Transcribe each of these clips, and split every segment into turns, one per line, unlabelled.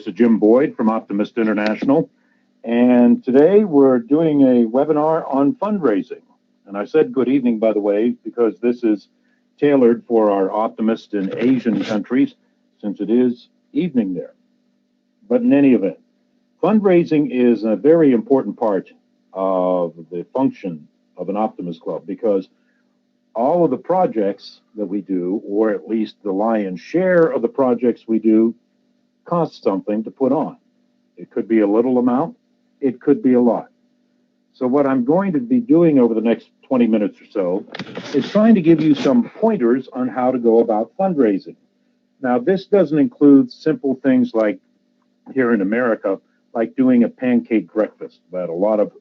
This is Jim Boyd from Optimist International, and today we're doing a webinar on fundraising. And I said good evening, by the way, because this is tailored for our optimists in Asian countries, since it is evening there. But in any event, fundraising is a very important part of the function of an Optimist Club, because all of the projects that we do, or at least the lion's share of the projects we do, cost something to put on. It could be a little amount, it could be a lot. So what I'm going to be doing over the next 20 minutes or so is trying to give you some pointers on how to go about fundraising. Now, this doesn't include simple things like here in America, like doing a pancake breakfast that a lot of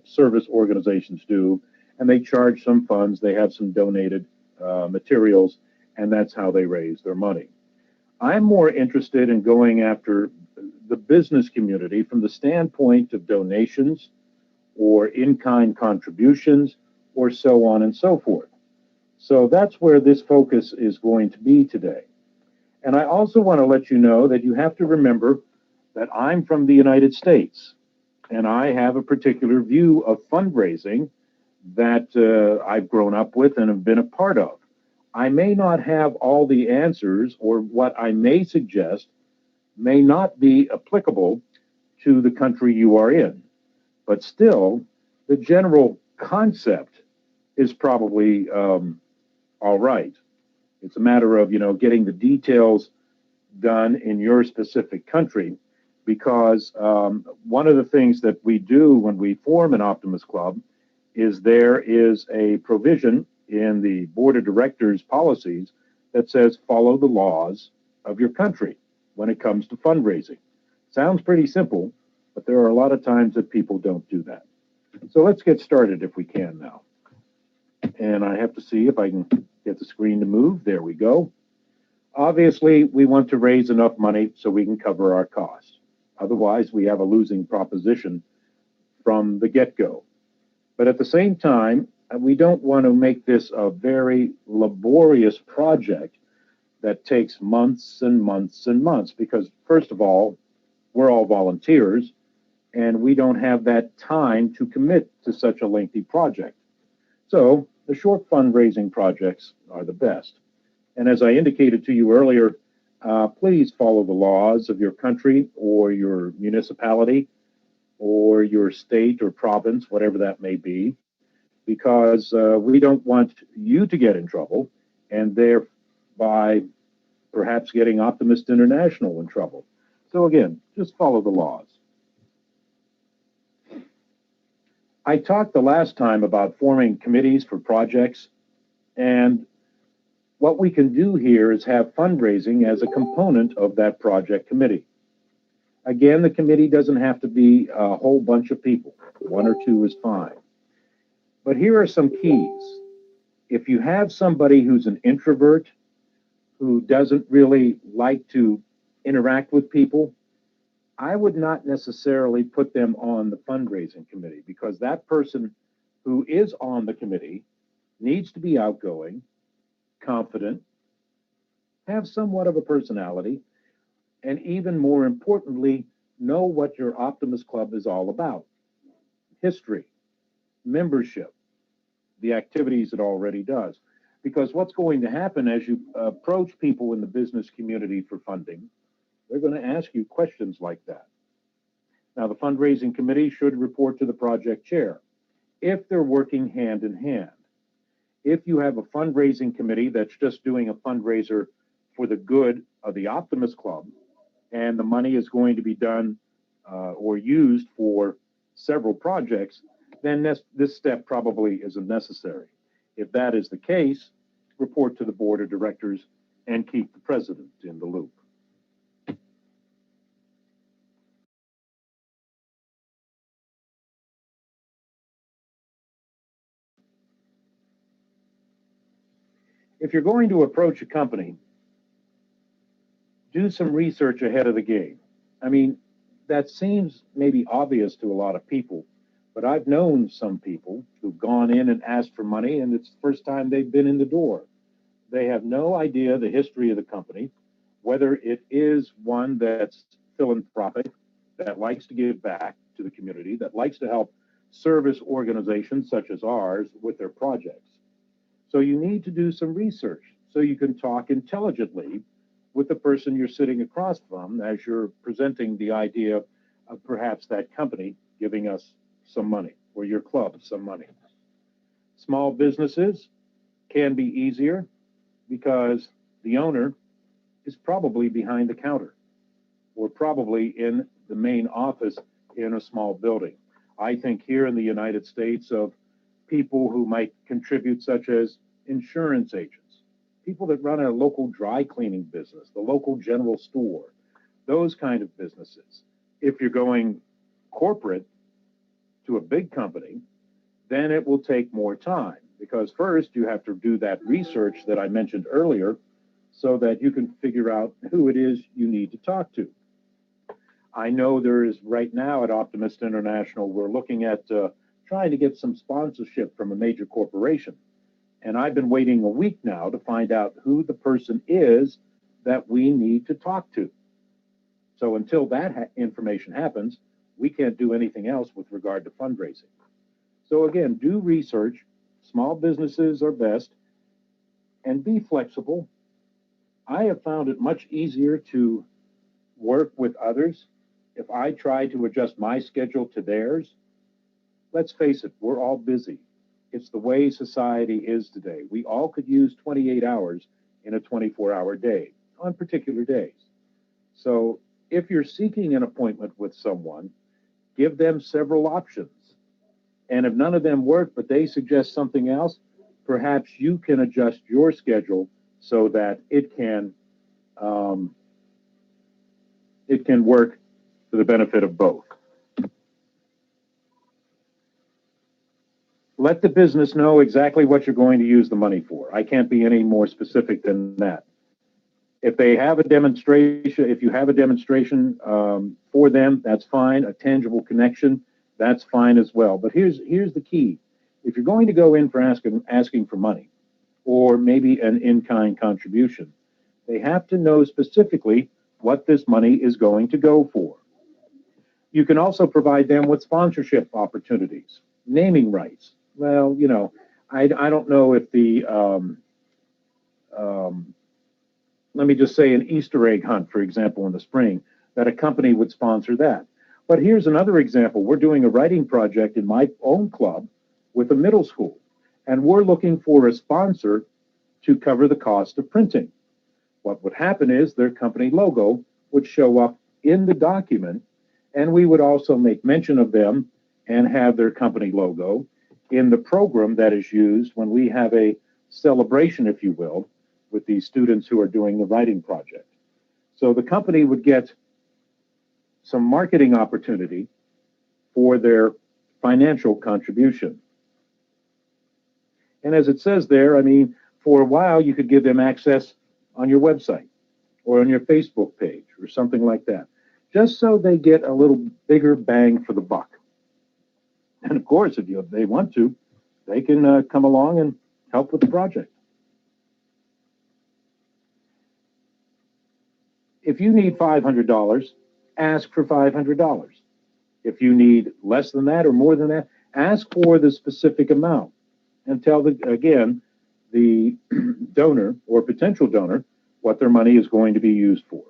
service organizations do, and they charge some funds, they have some donated materials, and that's how they raise their money. I'm more interested in going after the business community from the standpoint of donations or in-kind contributions or so on and so forth. So that's where this focus is going to be today. And I also want to let you know that you have to remember that I'm from the United States, and I have a particular view of fundraising that I've grown up with and have been a part of. I may not have all the answers, or what I may suggest may not be applicable to the country you are in. But still, the general concept is probably all right. It's a matter of, getting the details done in your specific country, because one of the things that we do when we form an Optimist Club is there is a provision in the board of directors policies that says follow the laws of your country when it comes to fundraising. Sounds pretty simple, but there are a lot of times that people don't do that. So let's get started if we can now. And I have to see if I can get the screen to move. There we go. Obviously, we want to raise enough money so we can cover our costs. Otherwise, we have a losing proposition from the get-go. But at the same time, we don't want to make this a very laborious project that takes months and months and months, because first of all, we're all volunteers and we don't have that time to commit to such a lengthy project. So the short fundraising projects are the best. And as I indicated to you earlier, please follow the laws of your country or your municipality or your state or province, whatever that may be, because we don't want you to get in trouble and thereby perhaps getting Optimist International in trouble. So again, just follow the laws. I talked the last time about forming committees for projects, and what we can do here is have fundraising as a component of that project committee. Again, the committee doesn't have to be a whole bunch of people. One or two is fine. But here are some keys. If you have somebody who's an introvert, who doesn't really like to interact with people, I would not necessarily put them on the fundraising committee, because that person who is on the committee needs to be outgoing, confident, have somewhat of a personality, and even more importantly, know what your Optimist Club is all about. History, membership, the activities it already does. Because what's going to happen as you approach people in the business community for funding, they're going to ask you questions like that. Now, the fundraising committee should report to the project chair if they're working hand in hand. If you have a fundraising committee that's just doing a fundraiser for the good of the Optimist Club, and the money is going to be done or used for several projects, then this step probably isn't necessary. If that is the case, report to the board of directors and keep the president in the loop. If you're going to approach a company, do some research ahead of the game. I mean, that seems maybe obvious to a lot of people, but I've known some people who've gone in and asked for money, and it's the first time they've been in the door. They have no idea the history of the company, whether it is one that's philanthropic, that likes to give back to the community, that likes to help service organizations such as ours with their projects. So you need to do some research so you can talk intelligently with the person you're sitting across from as you're presenting the idea of perhaps that company giving us some money or your club some money. Small businesses can be easier because the owner is probably behind the counter or probably in the main office in a small building. I think here in the United States of people who might contribute, such as insurance agents, people that run a local dry cleaning business, the local general store, those kind of businesses. If you're going corporate to a big company, then it will take more time because first you have to do that research that I mentioned earlier so that you can figure out who it is you need to talk to. I know there is right now at Optimist International, we're looking at trying to get some sponsorship from a major corporation. And I've been waiting a week now to find out who the person is that we need to talk to. So until that information happens, we can't do anything else with regard to fundraising. So again, do research. Small businesses are best, and be flexible. I have found it much easier to work with others if I try to adjust my schedule to theirs. Let's face it, we're all busy. It's the way society is today. We all could use 28 hours in a 24-hour day on particular days. So if you're seeking an appointment with someone, give them several options. And if none of them work, but they suggest something else, perhaps you can adjust your schedule so that it can work for the benefit of both. Let the business know exactly what you're going to use the money for. I can't be any more specific than that. If they have a demonstration, if you have a demonstration for them, that's fine. A tangible connection, that's fine as well. But here's the key. If you're going to go in for asking for money or maybe an in-kind contribution, they have to know specifically what this money is going to go for. You can also provide them with sponsorship opportunities, naming rights. Well, you know, I don't know if the, let me just say an Easter egg hunt, for example, in the spring, that a company would sponsor that. But here's another example. We're doing a writing project in my own club with a middle school, and we're looking for a sponsor to cover the cost of printing. What would happen is their company logo would show up in the document, and we would also make mention of them and have their company logo in the program that is used when we have a celebration, if you will, with these students who are doing the writing project. So the company would get some marketing opportunity for their financial contribution. And as it says there, I mean, for a while you could give them access on your website or on your Facebook page or something like that, just so they get a little bigger bang for the buck. And of course, if they want to, they can come along and help with the project. If you need $500, ask for $500. If you need less than that or more than that, ask for the specific amount and tell the donor or potential donor what their money is going to be used for.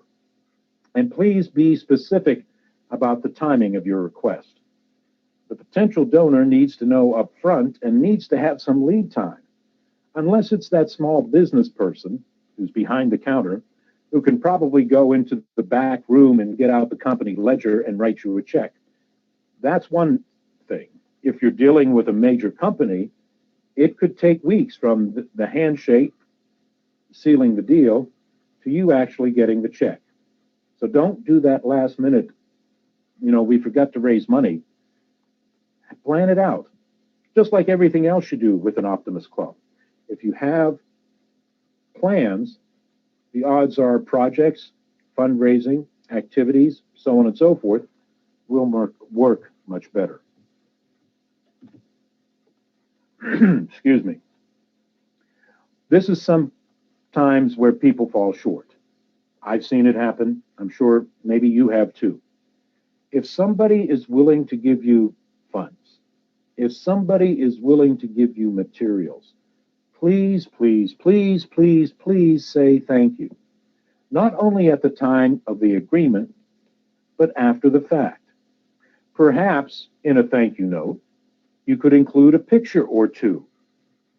And please be specific about the timing of your request. The potential donor needs to know up front and needs to have some lead time, unless it's that small business person who's behind the counter who can probably go into the back room and get out the company ledger and write you a check. That's one thing. If you're dealing with a major company, it could take weeks from the handshake, sealing the deal, to you actually getting the check. So don't do that last minute, you know, we forgot to raise money. Plan it out, just like everything else you do with an Optimist Club. If you have plans, the odds are projects, fundraising, activities, so on and so forth, will work much better. Excuse me. This is sometimes where people fall short. I've seen it happen. I'm sure maybe you have too. If somebody is willing to give you funds, if somebody is willing to give you materials, please, please, please, please, please say thank you. Not only at the time of the agreement, but after the fact. Perhaps in a thank you note, you could include a picture or two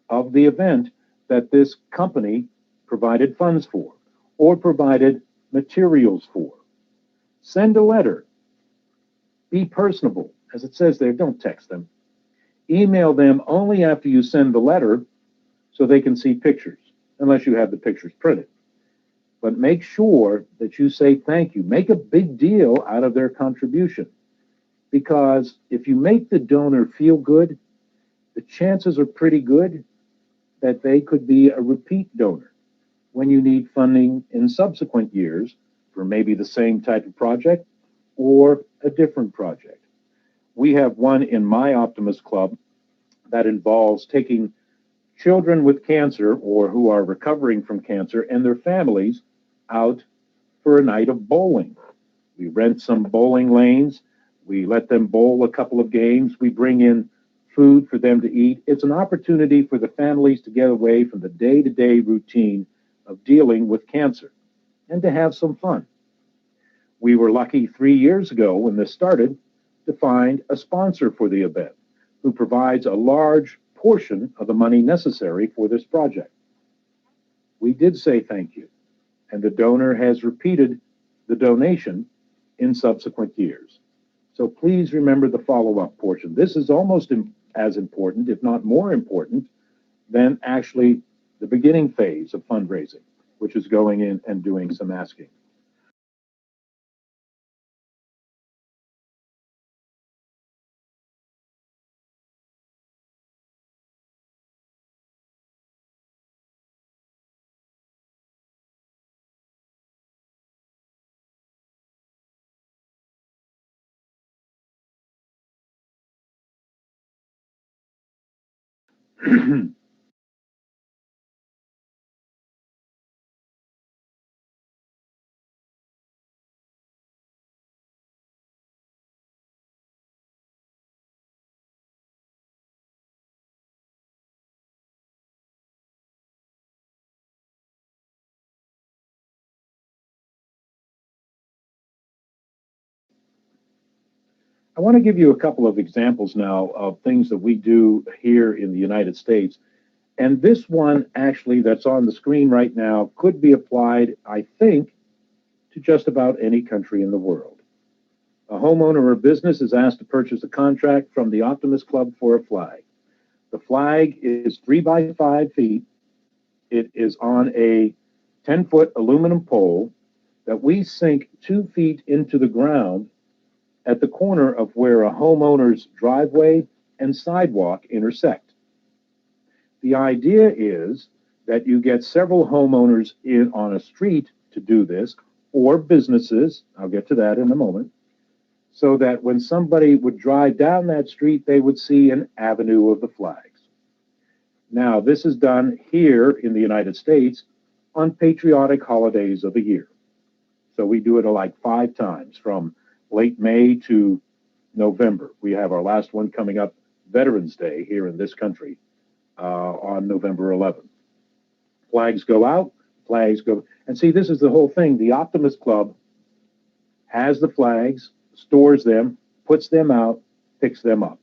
of the event that this company provided funds for or provided materials for. Send a letter. Be personable. As it says there, don't text them. Email them only after you send the letter so they can see pictures, unless you have the pictures printed. But make sure that you say thank you. Make a big deal out of their contribution. Because if you make the donor feel good, the chances are pretty good that they could be a repeat donor when you need funding in subsequent years for maybe the same type of project or a different project. We have one in my Optimist Club that involves taking children with cancer or who are recovering from cancer and their families out for a night of bowling. We rent some bowling lanes. We let them bowl a couple of games. We bring in food for them to eat. It's an opportunity for the families to get away from the day-to-day routine of dealing with cancer and to have some fun. We were lucky 3 years ago when this started to find a sponsor for the event who provides a large portion of the money necessary for this project. We did say thank you, and the donor has repeated the donation in subsequent years. So please remember the follow-up portion. This is almost as important, if not more important, than actually the beginning phase of fundraising, which is going in and doing some asking. I want to give you a couple of examples now of things that we do here in the United States. And this one, actually, that's on the screen right now, could be applied, I think, to just about any country in the world. A homeowner or business is asked to purchase a contract from the Optimist Club for a flag. The flag is 3 by 5 feet. It is on a 10-foot aluminum pole that we sink 2 feet into the ground at the corner of where a homeowner's driveway and sidewalk intersect. The idea is that you get several homeowners in on a street to do this, or businesses, I'll get to that in a moment, so that when somebody would drive down that street, they would see an avenue of the flags. Now, this is done here in the United States on patriotic holidays of the year. So we do it like 5 times from late May to November. We have our last one coming up, Veterans Day, here in this country on November 11th. Flags go out, flags go. And see, this is the whole thing. The Optimist Club has the flags, stores them, puts them out, picks them up.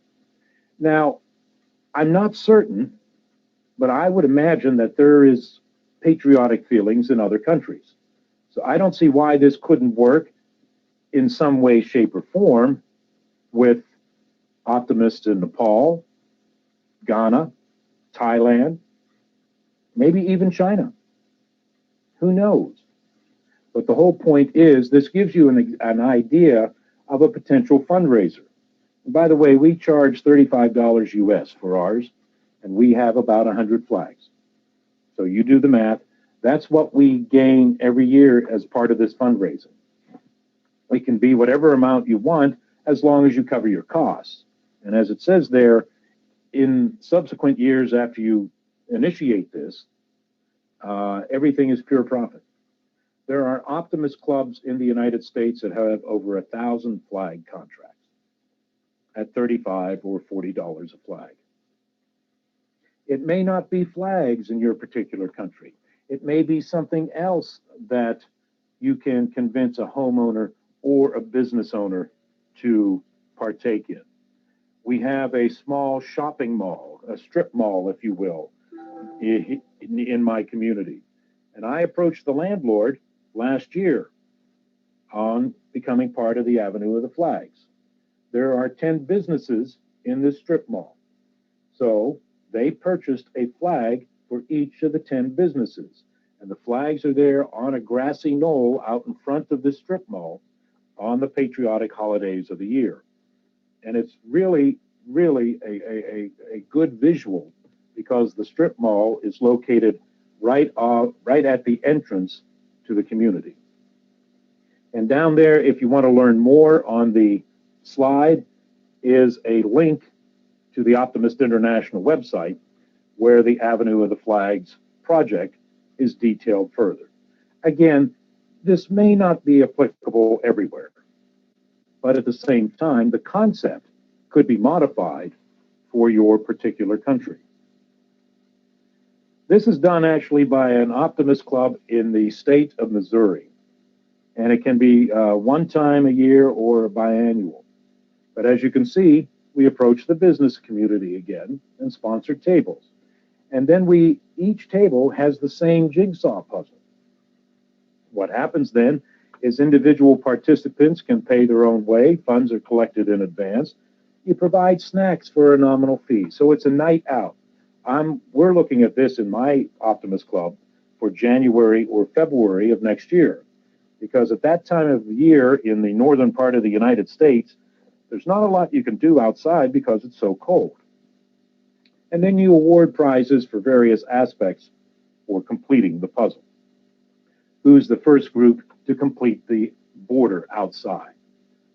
Now, I'm not certain, but I would imagine that there is patriotic feelings in other countries. So I don't see why this couldn't work in some way, shape, or form with optimists in Nepal, Ghana, Thailand, maybe even China. Who knows? But the whole point is this gives you an idea of a potential fundraiser. And by the way, we charge $35 US for ours, and we have about 100 flags. So you do the math. That's what we gain every year as part of this fundraising. It can be whatever amount you want as long as you cover your costs. And as it says there, in subsequent years after you initiate this, everything is pure profit. There are Optimist clubs in the United States that have over 1,000 flag contracts at $35 or $40 a flag. It may not be flags in your particular country. It may be something else that you can convince a homeowner or a business owner to partake in. We have a small shopping mall, a strip mall, if you will, in my community. And I approached the landlord last year on becoming part of the Avenue of the Flags. There are 10 businesses in this strip mall. So they purchased a flag for each of the 10 businesses. And the flags are there on a grassy knoll out in front of this strip mall on the patriotic holidays of the year. And it's really, really a good visual because the strip mall is located right at the entrance to the community. And down there, if you want to learn more on the slide, is a link to the Optimist International website where the Avenue of the Flags project is detailed further. Again, this may not be applicable everywhere, but at the same time, the concept could be modified for your particular country. This is done actually by an Optimist club in the state of Missouri, and it can be one time a year or biannual. But as you can see, we approach the business community again and sponsor tables. And then each table has the same jigsaw puzzle. What happens then is individual participants can pay their own way. Funds are collected in advance. You provide snacks for a nominal fee. So it's a night out. We're looking at this in my Optimist Club for January or February of next year. Because at that time of the year in the northern part of the United States, there's not a lot you can do outside because it's so cold. And then you award prizes for various aspects for completing the puzzle. Who's the first group to complete the border outside?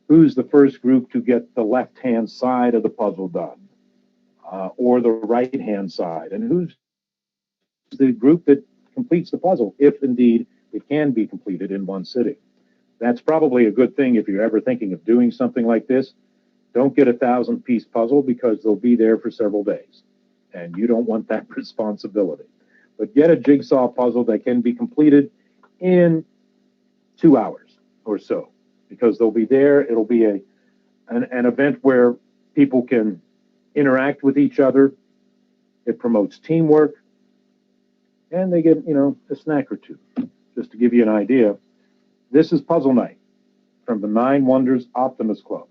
Who's the first group to get the left-hand side of the puzzle done? Or the right-hand side? And who's the group that completes the puzzle, if indeed it can be completed in one sitting? That's probably a good thing if you're ever thinking of doing something like this. Don't get a 1,000-piece puzzle because they'll be there for several days, and you don't want that responsibility. But get a jigsaw puzzle that can be completed in 2 hours or so, because they'll be there. It'll be an event where people can interact with each other. It promotes teamwork, and they get, a snack or two. Just to give you an idea, this is Puzzle Night from the Nine Wonders Optimist Club.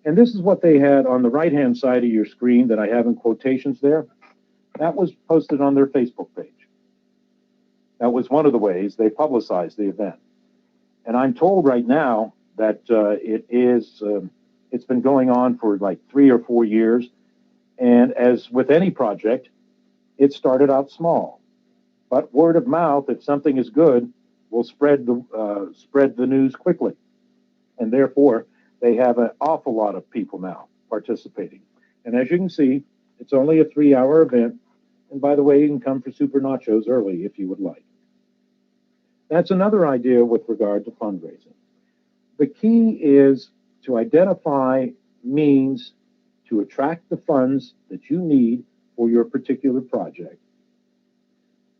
And this is what they had on the right-hand side of your screen that I have in quotations there. That was posted on their Facebook page. That was one of the ways they publicized the event. And I'm told right now that it's been going on for like 3 or 4 years. And as with any project, it started out small. But word of mouth, if something is good, will spread the news quickly. And therefore, they have an awful lot of people now participating. And as you can see, it's only a 3-hour event. And by the way, you can come for super nachos early if you would like. That's another idea with regard to fundraising. The key is to identify means to attract the funds that you need for your particular project,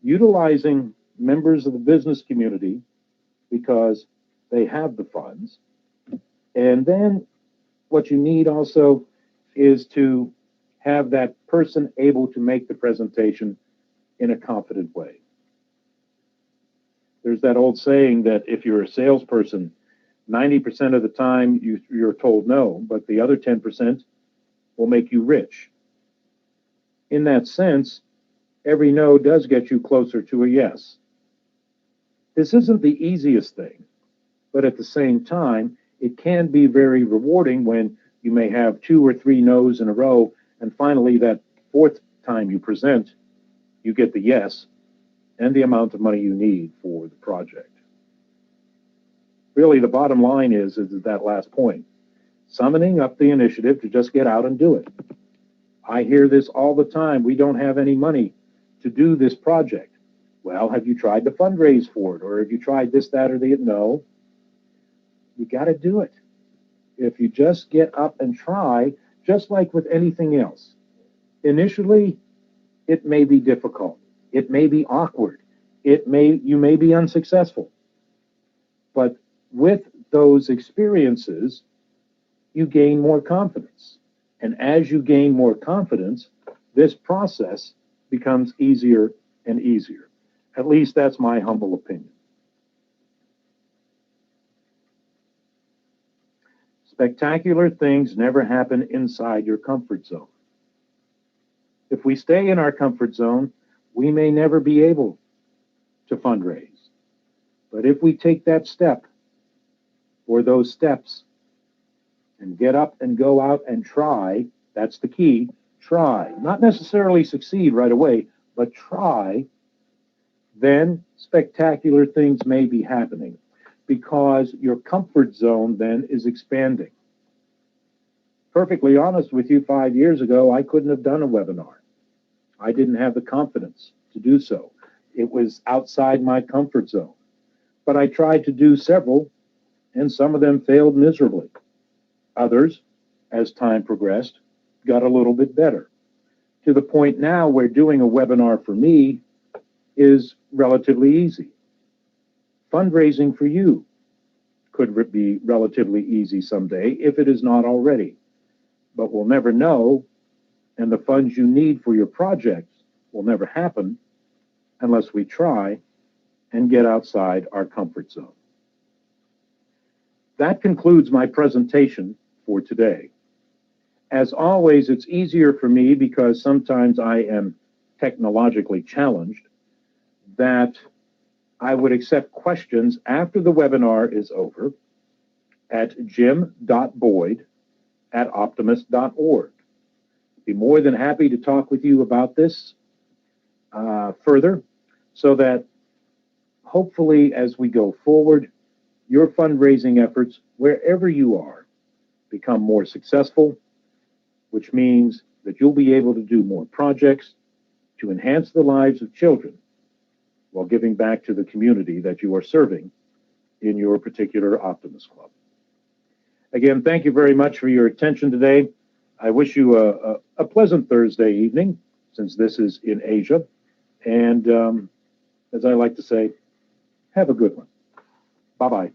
utilizing members of the business community because they have the funds. And then what you need also is to have that person able to make the presentation in a confident way. There's that old saying that if you're a salesperson, 90% of the time you're told no, but the other 10% will make you rich. In that sense, every no does get you closer to a yes. This isn't the easiest thing, but at the same time, it can be very rewarding when you may have 2 or 3 no's in a row, and finally that 4th time you present, you get the yes and the amount of money you need for the project. Really, the bottom line is that last point, summoning up the initiative to just get out and do it. I hear this all the time. We don't have any money to do this project. Well, have you tried to fundraise for it? Or have you tried this, that, or the? No, you got to do it. If you just get up and try, just like with anything else, initially it may be difficult. It may be awkward. You may be unsuccessful. But with those experiences, you gain more confidence. And as you gain more confidence, this process becomes easier and easier. At least that's my humble opinion. Spectacular things never happen inside your comfort zone. If we stay in our comfort zone, we may never be able to fundraise. But if we take that step or those steps and get up and go out and try, that's the key, try. Not necessarily succeed right away, but try, then spectacular things may be happening because your comfort zone then is expanding. Perfectly honest with you, 5 years ago, I couldn't have done a webinar. I didn't have the confidence to do so. It was outside my comfort zone. But I tried to do several, and some of them failed miserably. Others, as time progressed, got a little bit better, to the point now where doing a webinar for me is relatively easy. Fundraising for you could be relatively easy someday if it is not already. But we'll never know, and the funds you need for your projects will never happen unless we try and get outside our comfort zone. That concludes my presentation for today. As always, it's easier for me because sometimes I am technologically challenged that I would accept questions after the webinar is over at jim.boyd@optimist.org. Be more than happy to talk with you about this further so that hopefully as we go forward, your fundraising efforts, wherever you are, become more successful, which means that you'll be able to do more projects to enhance the lives of children while giving back to the community that you are serving in your particular Optimist Club. Again, thank you very much for your attention today. I wish you a pleasant Thursday evening, since this is in Asia. And as I like to say, have a good one. Bye-bye.